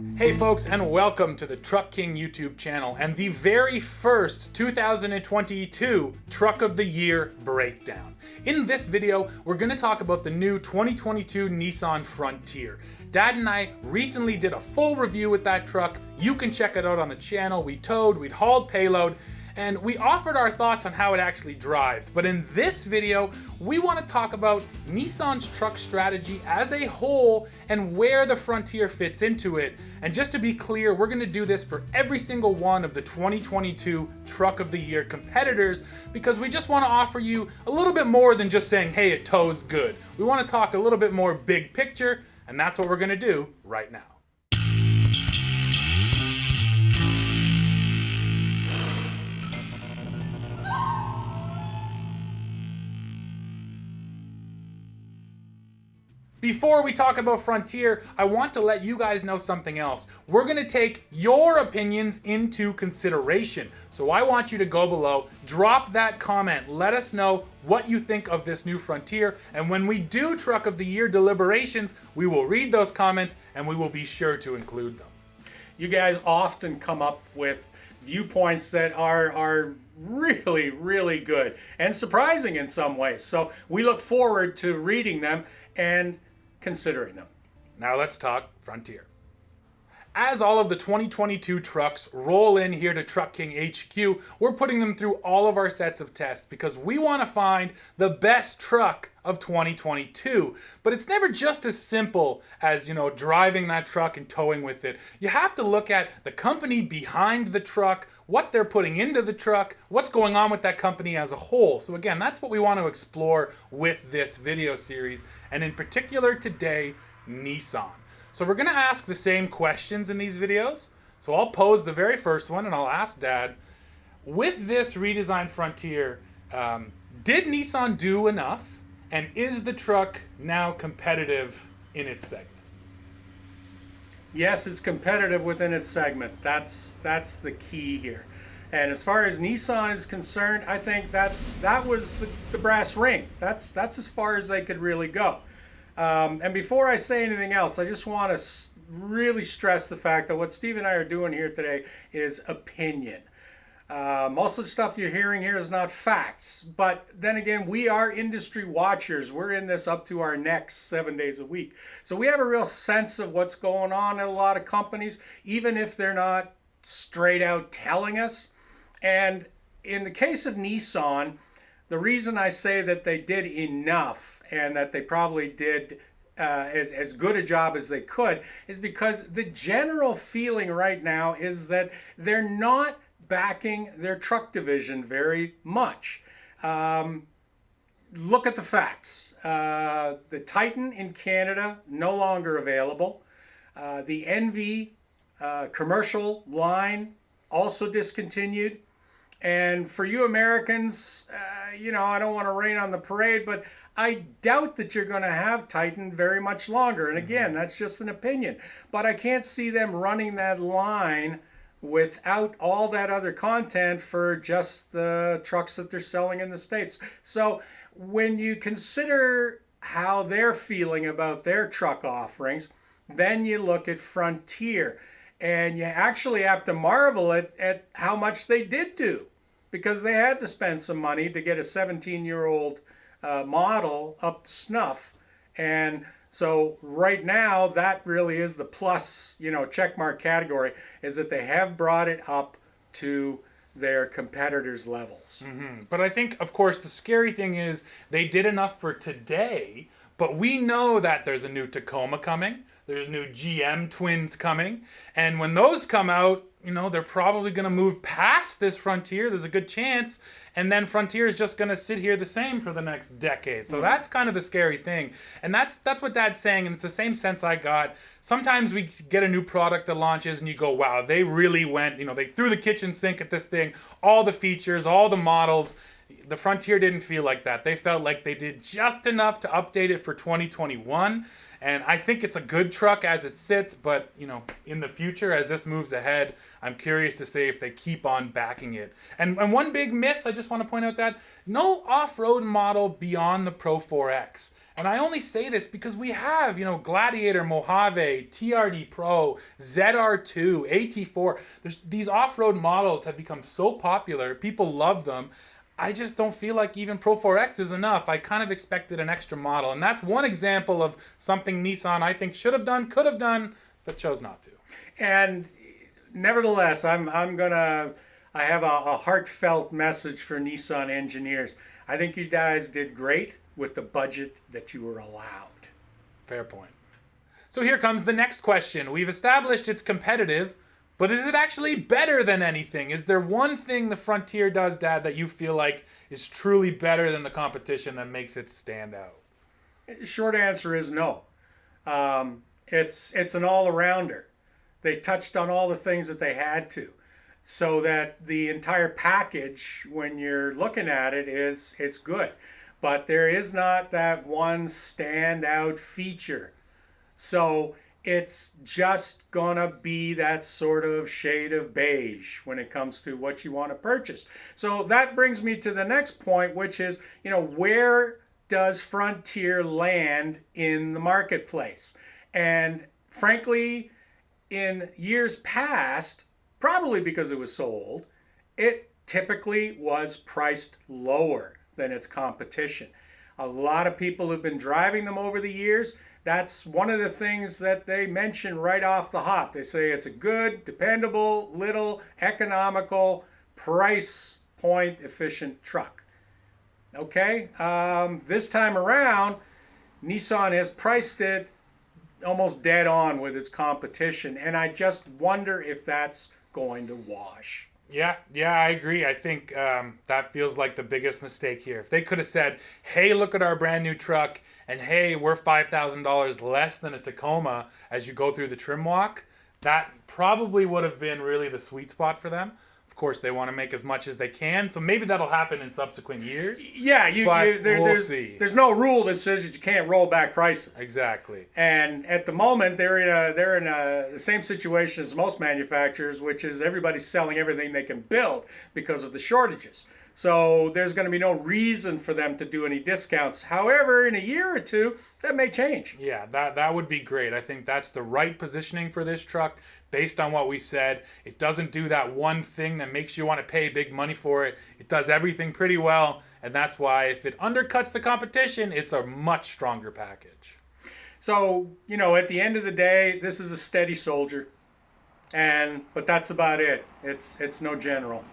Hey folks, and welcome to the Truck King YouTube channel and the very first 2022 Truck of the Year breakdown. In this video, we're going to talk about the new 2022 Nissan Frontier. Dad and I recently did a full review with that truck. You can check it out on the channel. We towed, we'd hauled payload, and we offered our thoughts on how it actually drives. But in this video, we want to talk about Nissan's truck strategy as a whole and where the Frontier fits into it. And just to be clear, we're going to do this for every single one of the 2022 Truck of the Year competitors because we just want to offer you a little bit more than just saying, hey, it tows good. We want to talk a little bit more big picture, and that's what we're going to do right now. Before we talk about Frontier, I want to let you guys know something else. We're gonna take your opinions into consideration. So I want you to go below, drop that comment, let us know what you think of this new Frontier, and when we do Truck of the Year deliberations, we will read those comments and we will be sure to include them. You guys often come up with viewpoints that are really, really good and surprising in some ways. So we look forward to reading them and considering them. Now let's talk Frontier. As all of the 2022 trucks roll in here to Truck King HQ, we're putting them through all of our sets of tests because we want to find the best truck of 2022. But it's never just as simple as, driving that truck and towing with it. You have to look at the company behind the truck, what they're putting into the truck, what's going on with that company as a whole. So again, that's what we want to explore with this video series, and in particular today, Nissan. So we're going to ask the same questions in these videos. So I'll pose the very first one and I'll ask Dad, with this redesigned Frontier, did Nissan do enough? And is the truck now competitive in its segment? Yes, it's competitive within its segment. That's the key here. And as far as Nissan is concerned, I think that was the brass ring. That's as far as they could really go. And before I say anything else, I just want to really stress the fact that what Steve and I are doing here today is opinion. Most of the stuff you're hearing here is not facts, but then again, we are industry watchers. We're in this up to our necks 7 days a week. So we have a real sense of what's going on at a lot of companies, even if they're not straight out telling us. And in the case of Nissan, the reason I say that they did enough and that they probably did as good a job as they could is because the general feeling right now is that they're not backing their truck division very much. Look at the facts. The Titan in Canada, no longer available. The Envy commercial line also discontinued. And for you Americans, I don't want to rain on the parade, but I doubt that you're going to have Titan very much longer. And again, that's just an opinion. But I can't see them running that line without all that other content for just the trucks that they're selling in the States. So when you consider how they're feeling about their truck offerings, then you look at Frontier. And you actually have to marvel at how much they did do, because they had to spend some money to get a 17-year-old model up to snuff. And so right now, that really is the plus, check mark category, is that they have brought it up to their competitors' levels. Mm-hmm. But I think, of course, the scary thing is they did enough for today, but we know that there's a new Tacoma coming. There's new GM twins coming. And when those come out, they're probably going to move past this Frontier. There's a good chance. And then Frontier is just going to sit here the same for the next decade. So that's kind of the scary thing. And that's what Dad's saying. And it's the same sense I got. Sometimes we get a new product that launches and you go, wow, they really went, they threw the kitchen sink at this thing. All the features, all the models. The Frontier didn't feel like that. They felt like they did just enough to update it for 2021. And I think it's a good truck as it sits, but in the future, as this moves ahead, I'm curious to see if they keep on backing it. And one big miss, I just want to point out that no off-road model beyond the Pro 4X. And I only say this because we have, Gladiator, Mojave, TRD Pro, ZR2, AT4. These off-road models have become so popular. People love them. I just don't feel like even Pro 4X is enough. I kind of expected an extra model. And that's one example of something Nissan I think should have done, could have done, but chose not to. And nevertheless, I have a heartfelt message for Nissan engineers. I think you guys did great with the budget that you were allowed. Fair point. So here comes the next question. We've established it's competitive, but is it actually better than anything? Is there one thing the Frontier does, Dad, that you feel like is truly better than the competition that makes it stand out? Short answer is no. It's an all-arounder. They touched on all the things that they had to, so that the entire package, when you're looking at it, it's good. But there is not that one standout feature. So it's just gonna be that sort of shade of beige when it comes to what you want to purchase. So that brings me to the next point, which is, where does Frontier land in the marketplace? And frankly, in years past, probably because it was so old, it typically was priced lower than its competition. A lot of people have been driving them over the years. That's one of the things that they mention right off the hop. They say it's a good, dependable, little, economical, price point efficient truck. Okay, this time around, Nissan has priced it almost dead on with its competition, and I just wonder if that's going to wash. Yeah, I agree. I think that feels like the biggest mistake here. If they could have said, hey, look at our brand new truck, and hey, we're $5,000 less than a Tacoma as you go through the trim walk, that probably would have been really the sweet spot for them. Of course, they want to make as much as they can, so maybe that'll happen in subsequent years. Yeah, we'll see. There's no rule that says that you can't roll back prices. Exactly. And at the moment, they're in the same situation as most manufacturers, which is everybody's selling everything they can build because of the shortages. So there's going to be no reason for them to do any discounts. However, in a year or two, that may change. Yeah, that would be great. I think that's the right positioning for this truck based on what we said. It doesn't do that one thing that makes you want to pay big money for it. It does everything pretty well, and that's why if it undercuts the competition, it's a much stronger package. So, at the end of the day, this is a steady soldier, but that's about it. It's no general.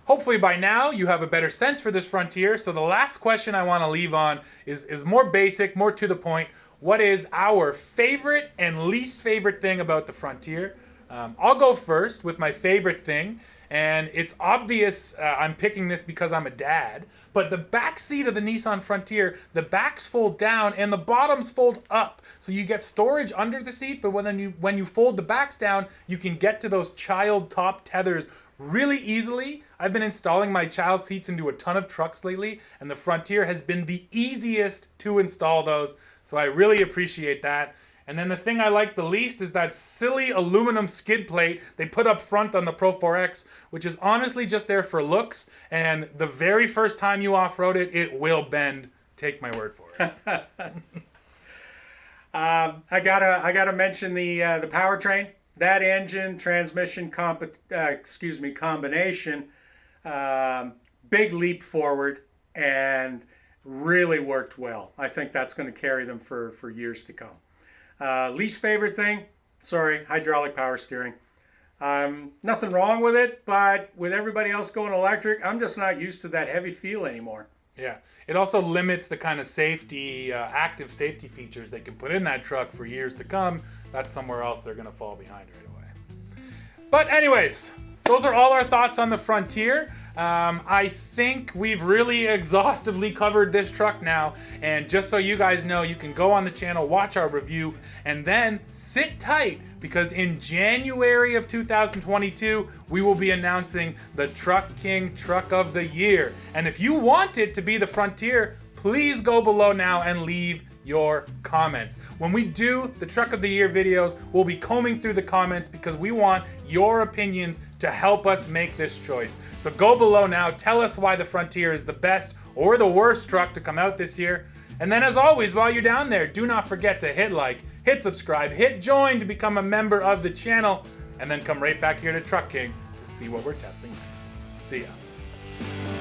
Hopefully by now you have a better sense for this Frontier. So the last question I want to leave on is more basic, more to the point. What is our favorite and least favorite thing about the Frontier? I'll go first with my favorite thing. And it's obvious I'm picking this because I'm a dad. But the back seat of the Nissan Frontier, the backs fold down and the bottoms fold up. So you get storage under the seat, but when you fold the backs down, you can get to those child top tethers really easily. I've been installing my child seats into a ton of trucks lately, and the Frontier has been the easiest to install those. So I really appreciate that. And then the thing I like the least is that silly aluminum skid plate they put up front on the Pro 4X, which is honestly just there for looks. And the very first time you off-road it, it will bend. Take my word for it. I gotta mention the powertrain. That engine transmission combination, big leap forward and really worked well. I think that's going to carry them for years to come. Least favorite thing, hydraulic power steering. Nothing wrong with it, but with everybody else going electric, I'm just not used to that heavy feel anymore. Yeah, it also limits the kind of safety, active safety features they can put in that truck for years to come. That's somewhere else they're going to fall behind right away. But anyways, those are all our thoughts on the Frontier. I think we've really exhaustively covered this truck now. And just so you guys know, you can go on the channel, watch our review, and then sit tight because in January of 2022, we will be announcing the Truck King Truck of the Year. And if you want it to be the Frontier, please go below now and leave your comments. When we do the Truck of the Year videos, we'll be combing through the comments because we want your opinions to help us make this choice. So go below now, tell us why the Frontier is the best or the worst truck to come out this year. And then as always, while you're down there, do not forget to hit like, hit subscribe, hit join to become a member of the channel, and then come right back here to Truck King to see what we're testing next. See ya.